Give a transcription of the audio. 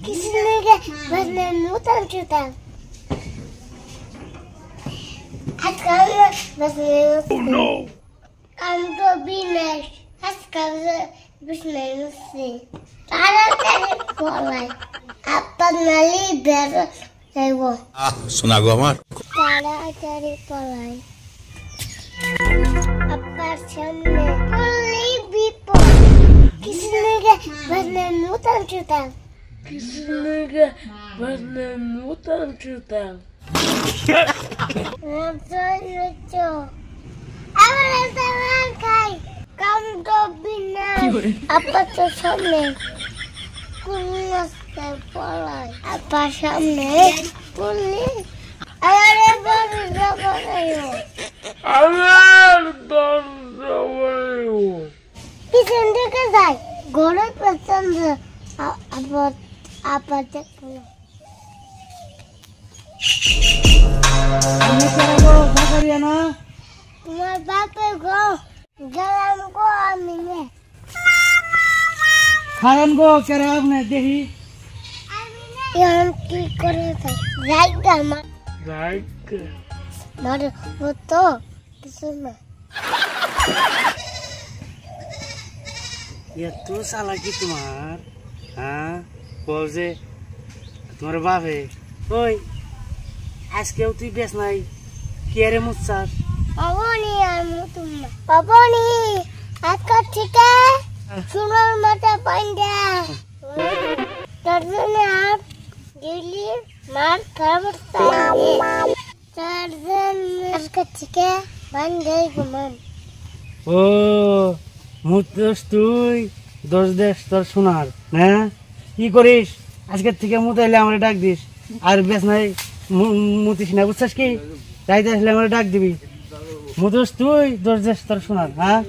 Kisnega wasne mutan chutan. Haskala wasne. Oh no. Kanto binash. Haskala wasne nusi. Tara tare polai. Apa nali bero lewo. শোনা গো আমার Tara tare polai. Apa samne polai bipo. Kisnega wasne mutan chutan. Kisnega wasne mutan chutan. Lucu. Ahora se van kai. Kanto binash. Apa tuh samne? Kuliah polai. Apa samne? Kuliah. Ayah baru dapat ayo. Agar dondaweo. Kisan deka zai. Gorat pasan apa cek pulau. আমি কেন গো ভাগারিয়া না Tumar bapak go. Jalan go amine. খারান গো কেরে আপনি দেখি Yang ki kore thai. Jaga mat. Like. Mar foto. Kisuna. এত চালাকি তোমার হ্যাঁ বল যে তোমার বাপে ওই আজকেও তুই বেশ নাই কে রে মুচ্ছাস Baboni amu tumma. Baboni. Atka thika. Sunar mata panda. Tarzan aap dili mar karta. Tarzan atka thika bandai guman. ও মুতস তুই দোষ দেশ তোর শোনার হ্যাঁ কি করিস আজকের থেকে মুতাইলে আমার ডাক দিস আর বেশ নাই মুতিস না বুঝছিস কি যাইতে আসলে আমার ডাক দিবি মুতস তুই দোষ দেশ তোর শোনার হ্যাঁ